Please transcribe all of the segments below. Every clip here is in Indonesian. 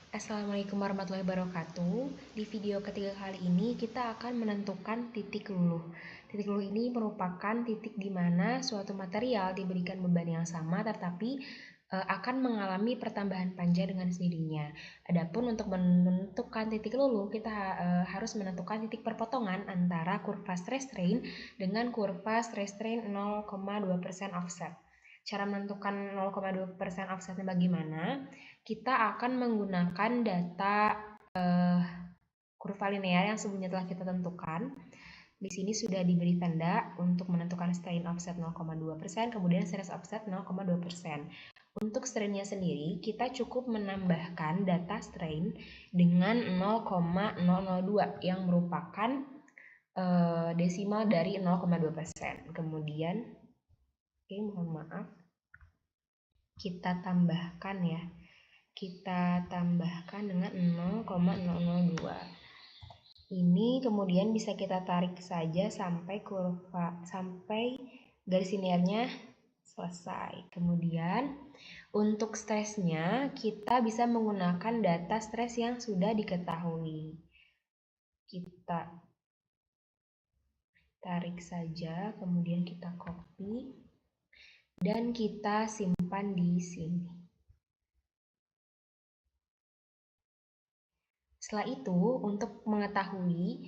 Assalamualaikum warahmatullahi wabarakatuh. Di video ketiga kali ini kita akan menentukan titik luluh. Titik luluh ini merupakan titik di mana suatu material diberikan beban yang sama tetapi akan mengalami pertambahan panjang dengan sendirinya. Adapun untuk menentukan titik luluh, kita harus menentukan titik perpotongan antara kurva stress strain dengan kurva stress strain 0,2% offset. Cara menentukan 0,2% offsetnya bagaimana? Kita akan menggunakan data kurva linear yang sebelumnya telah kita tentukan. Di sini sudah diberi tanda untuk menentukan strain offset 0,2%, kemudian stress offset 0,2%. Untuk strainnya sendiri, kita cukup menambahkan data strain dengan 0,002 yang merupakan desimal dari 0,2%. Kemudian, mohon maaf, kita tambahkan ya. Kita tambahkan dengan 0,002. Ini kemudian bisa kita tarik saja sampai garis linearnya selesai. Kemudian untuk stresnya kita bisa menggunakan data stres yang sudah diketahui. Kita tarik saja, kemudian kita copy dan kita simpan di sini. Setelah itu, untuk mengetahui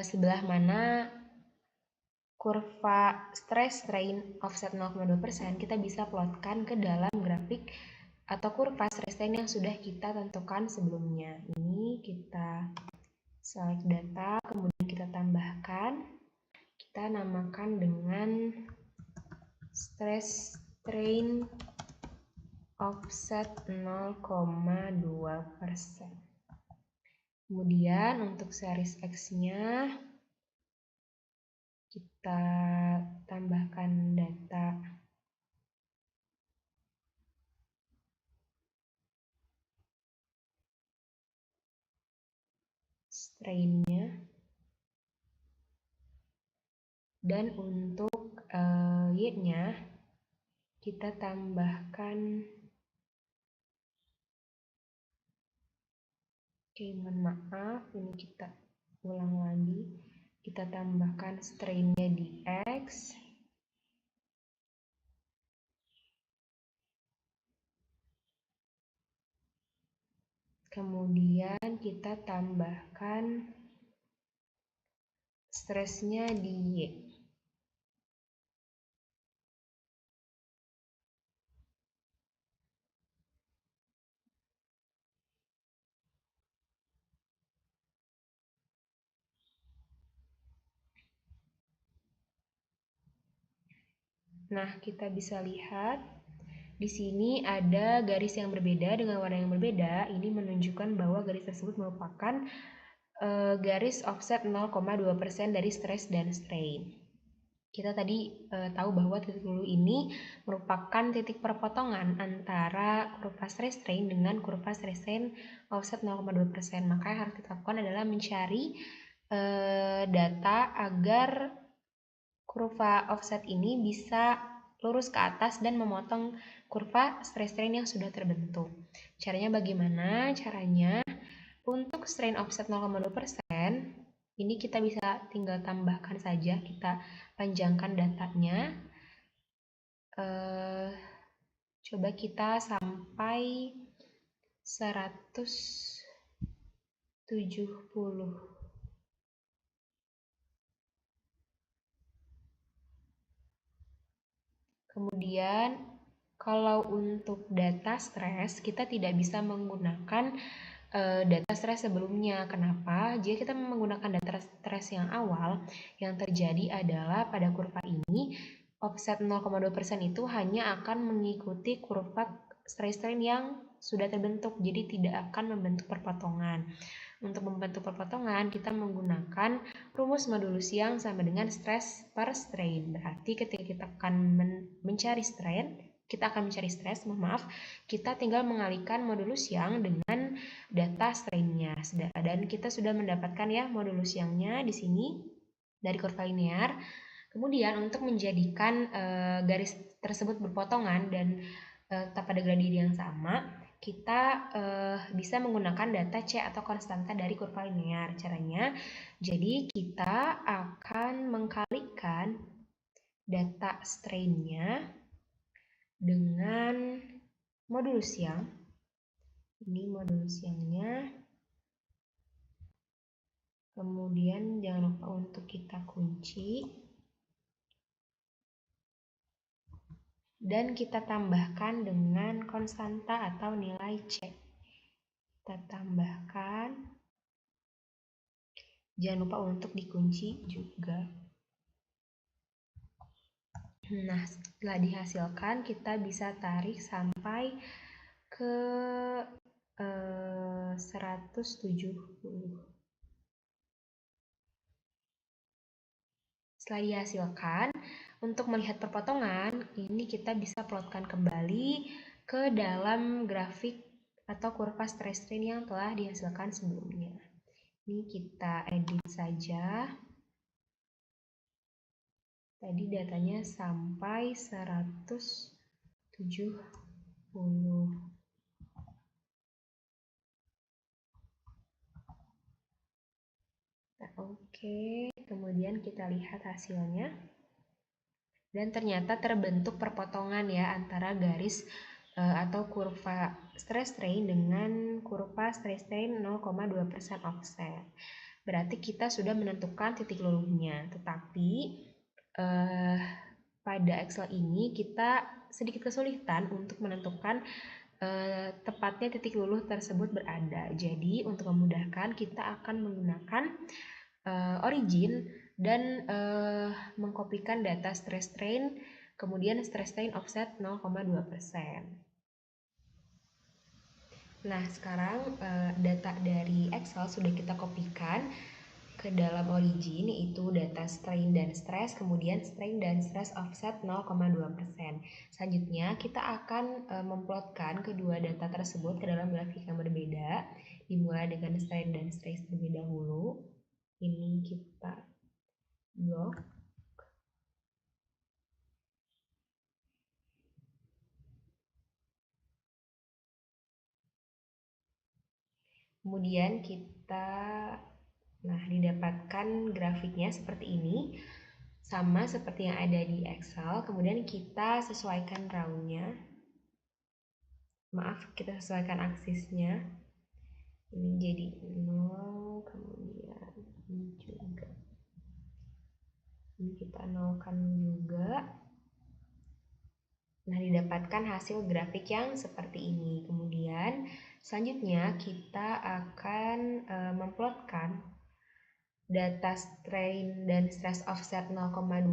sebelah mana kurva stress strain offset 0,2%, kita bisa plotkan ke dalam grafik atau kurva stress strain yang sudah kita tentukan sebelumnya. Ini kita select data, kemudian kita tambahkan. Kita namakan dengan stress strain offset 0,2%. Kemudian untuk series X-nya kita tambahkan data strain-nya. Dan untuk Y-nya kita tambahkan mohon maaf, ini kita ulang lagi. Kita tambahkan strain-nya di X. Kemudian kita tambahkan stresnya di Y. Nah, kita bisa lihat di sini ada garis yang berbeda dengan warna yang berbeda. Ini menunjukkan bahwa garis tersebut merupakan garis offset 0,2% dari stress dan strain. Kita tadi tahu bahwa titik luluh ini merupakan titik perpotongan antara kurva stress strain dengan kurva stress strain offset 0,2%. Maka yang harus kita lakukan adalah mencari data agar kurva offset ini bisa lurus ke atas dan memotong kurva stress strain yang sudah terbentuk. Caranya bagaimana? Caranya untuk strain offset 0,2%, ini kita bisa tinggal tambahkan saja, kita panjangkan datanya. Coba kita sampai 170. Kemudian kalau untuk data stres, kita tidak bisa menggunakan data stres sebelumnya. Kenapa? Jika kita menggunakan data stres yang awal, yang terjadi adalah pada kurva ini, offset 0,2% itu hanya akan mengikuti kurva stress strain yang sudah terbentuk, jadi tidak akan membentuk perpotongan. Untuk membentuk perpotongan, kita menggunakan rumus modulus yang sama dengan stress per strain. Berarti ketika kita akan mencari strain, kita tinggal mengalihkan modulus yang dengan data strain-nya. Dan kita sudah mendapatkan ya modulus yang-nya di sini dari kurva linear. Kemudian untuk menjadikan garis tersebut berpotongan dan tetap pada gradien yang sama, kita bisa menggunakan data C atau konstanta dari kurva linear. Caranya, jadi kita akan mengkalikan data strain-nya dengan modulus yang, ini modulus yang-nya, kemudian jangan lupa untuk kita kunci, dan kita tambahkan dengan konstanta atau nilai C. Kita tambahkan, jangan lupa untuk dikunci juga. Nah, setelah dihasilkan kita bisa tarik sampai ke 170. Setelah dihasilkan, untuk melihat perpotongan, ini kita bisa plotkan kembali ke dalam grafik atau kurva stress strain yang telah dihasilkan sebelumnya. Ini kita edit saja. Tadi datanya sampai 170. Nah, oke, kemudian kita lihat hasilnya. Dan ternyata terbentuk perpotongan ya antara garis atau kurva stress strain dengan kurva stress strain 0,2% offset. Berarti kita sudah menentukan titik luluhnya. Tetapi pada Excel ini kita sedikit kesulitan untuk menentukan tepatnya titik luluh tersebut berada. Jadi untuk memudahkan kita akan menggunakan origin dan mengkopikan data stress strain, kemudian stress strain offset 0,2%. Nah, sekarang data dari Excel sudah kita kopikan ke dalam origin, yaitu data strain dan stress, kemudian strain dan stress offset 0,2%. Selanjutnya kita akan memplotkan kedua data tersebut ke dalam grafik yang berbeda, dimulai dengan strain dan stress terlebih dahulu. Ini kita blok. Kemudian kita didapatkan grafiknya seperti ini, sama seperti yang ada di Excel. Kemudian kita sesuaikan row-nya. Maaf, kita sesuaikan aksisnya. Ini jadi 0, kemudian ini juga. Ini kita nolkan juga. Nah, didapatkan hasil grafik yang seperti ini. Kemudian selanjutnya kita akan memplotkan data strain dan stress offset 0,2%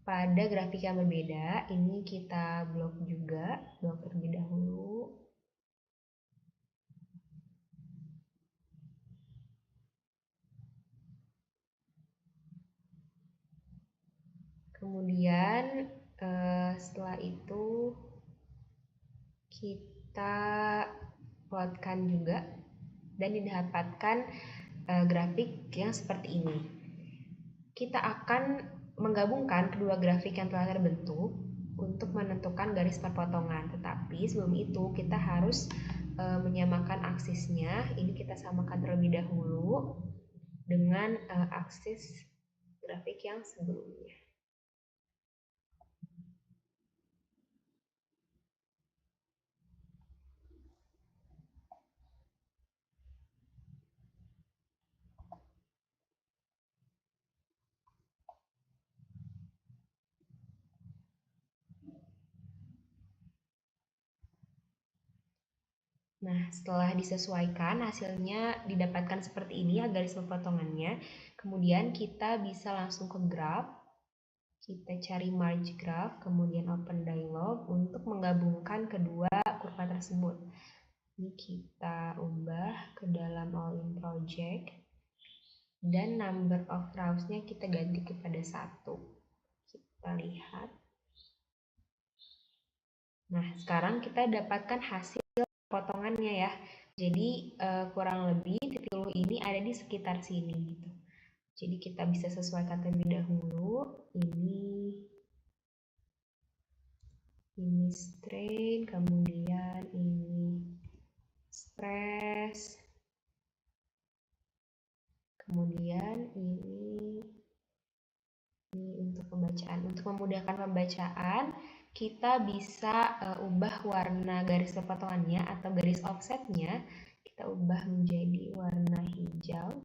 pada grafik yang berbeda. Ini kita blok juga, blok terlebih dahulu. Kemudian setelah itu kita plotkan juga dan didapatkan grafik yang seperti ini. Kita akan menggabungkan kedua grafik yang telah terbentuk untuk menentukan garis perpotongan. Tetapi sebelum itu kita harus menyamakan aksisnya. Ini kita samakan terlebih dahulu dengan aksis grafik yang sebelumnya. Nah, setelah disesuaikan, hasilnya didapatkan seperti ini ya garis pemotongannya. Kemudian kita bisa langsung ke graph. Kita cari merge graph, kemudian open dialog untuk menggabungkan kedua kurva tersebut. Ini kita ubah ke dalam all in project. Dan number of rows-nya kita ganti kepada 1. Kita lihat. Nah, sekarang kita dapatkan hasil potongannya ya. Jadi kurang lebih titik luluh ini ada di sekitar sini gitu. Jadi kita bisa sesuaikan terlebih dahulu. Ini strain, kemudian ini memudahkan pembacaan, kita bisa ubah warna garis pepotongannya atau garis offsetnya. Kita ubah menjadi warna hijau.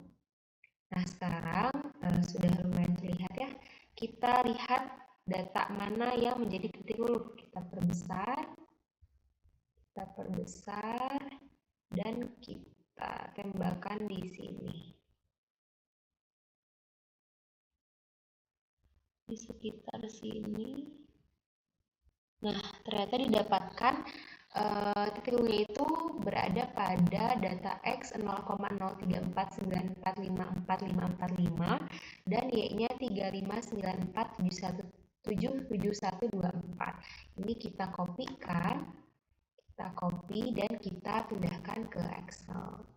Nah, sekarang sudah lumayan terlihat ya. Kita lihat data mana yang menjadi titik luluh. Kita perbesar, dan kita tembakkan di sini. Di sekitar sini. Nah, ternyata didapatkan titik luluhnya itu berada pada data X 0,03494545545 dan Y-nya 3594717124. Ini kita copy dan kita pindahkan ke Excel.